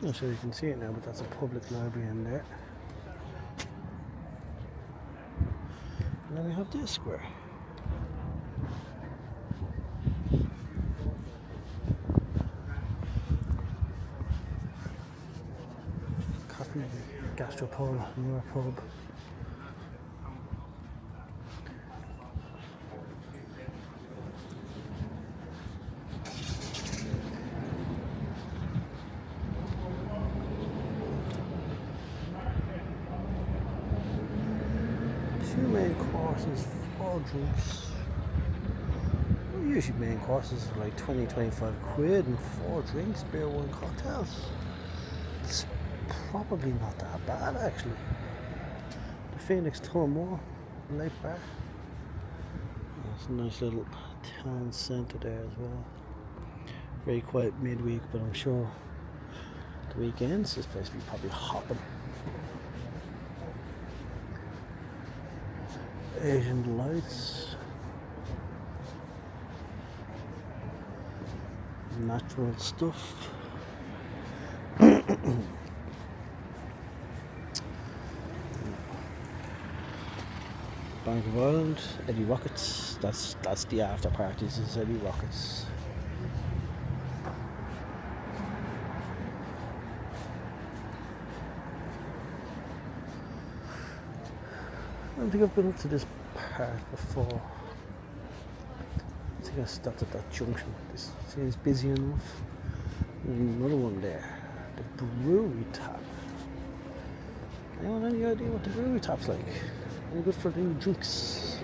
Not sure you can see it now, but that's a public library in there. And then we have this square. Coffee, gastropub, newer pub. Two main courses, 4 drinks. Usually main courses are like 20-25 quid and 4 drinks, beer, wine, cocktails. It's probably not that bad actually. The Phoenix Tullamore Lake Bar. There's a nice little town centre there as well. Very quiet midweek, but I'm sure the weekends this place will be probably hopping. Asian delights, natural stuff. Bank of Ireland, Eddie Rockets. That's the after parties. Is Eddie Rockets. I don't think I've been up to this part before. I think I stopped at that junction. This seems busy enough. There's another one there. The brewery tap. Anyone any idea what the brewery tap's like? Any good for new drinks?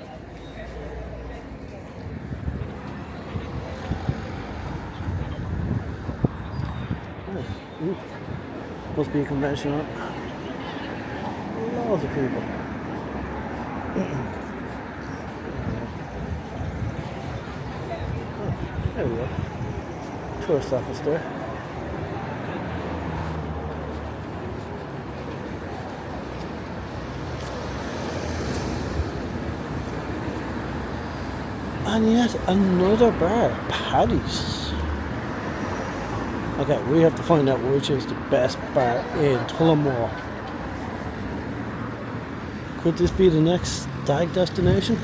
Must be a convention, huh? Loads of people. There we go. Tourist office there. And yet another bar, Paddy's. Okay, we have to find out which is the best bar in Tullamore. Could this be the next stag destination?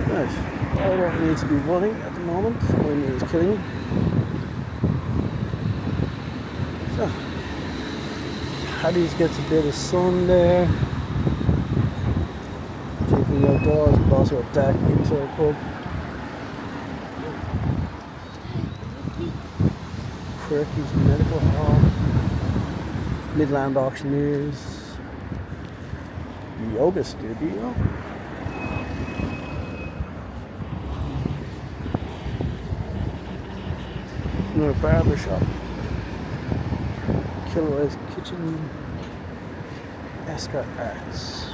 Right, I don't need to be running at the moment. My knee is killing me. So, Paddy's gets a bit of sun there. Drinking outdoors, but also a deck into a pub. Quirky's Medical Hall. Midland Auctioneers. Yoga Studio. Another barber shop. Kilroy's Kitchen. Escort Arts.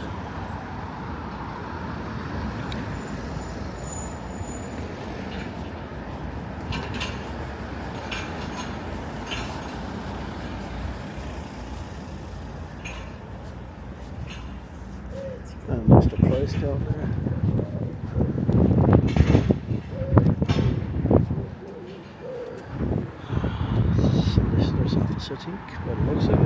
And Mr. Price down there. Solicitor's office, I think, by the looks of it.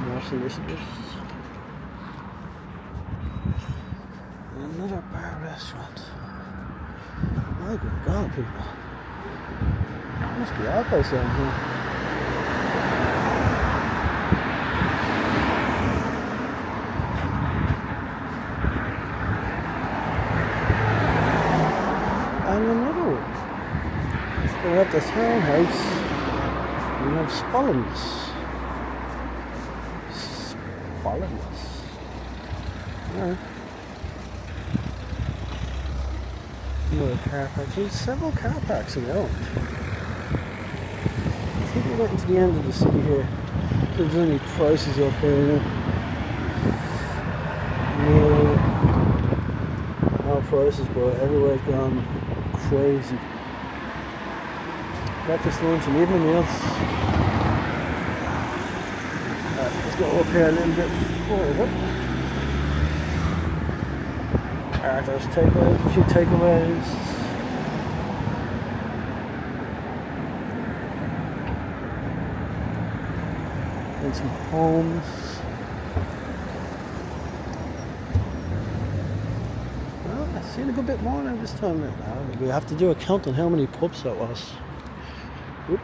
More solicitors. And another bar restaurant. My good God, people. Must be our place down here. And another one. We have the Townhouse. We have Spollins. Alright. Another car park. There's several car parks around. I think we went into the end of the city here. There's only prices up here. No prices, but everywhere's gone crazy. Breakfast, lunch, and evening meals. Let's go up here a little bit further. There's takeaways, a few takeaways. And some homes. Well, I've seen a good bit more now this time. We have to do a count on how many pubs that was. Oop.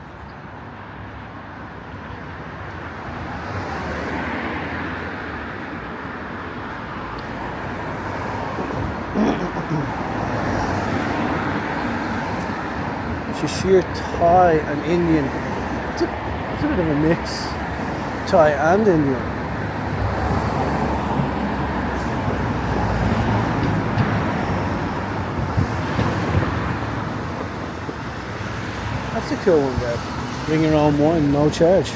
Sheer Thai and Indian. It's a bit of a mix. Thai and Indian. That's a cool one there. Bring your own wine, no charge.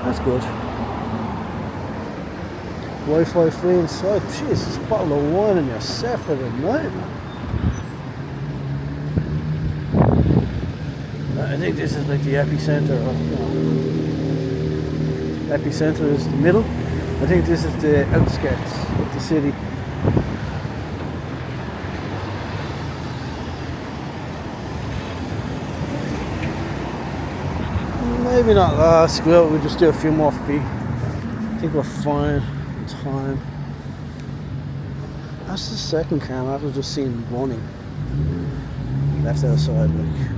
That's good. Wi-Fi free inside. Jeez, this bottle of wine and you're set for the night, man. I think this is like the epicenter of, epicenter is the middle. I think this is the outskirts of the city. Maybe not last, we'll just do a few more feet. I think we're fine on time. That's the second cam after just seeing running. Left outside, like.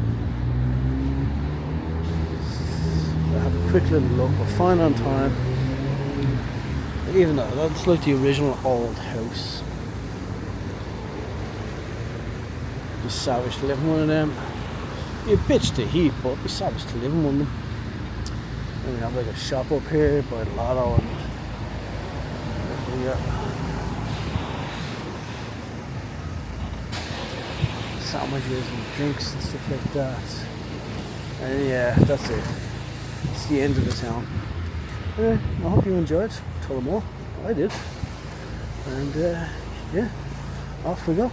Have a quick little look, we're fine on time. Even though that's like the original old house. Be savage to live in one of them. Be a bitch to heat, but be savage to live in one of them. And we have like a shop up here by the lotto and sandwiches and drinks and stuff like that. And yeah, that's it. It's the end of the town. Anyway, I hope you enjoyed Tullamore. I did. And yeah, off we go.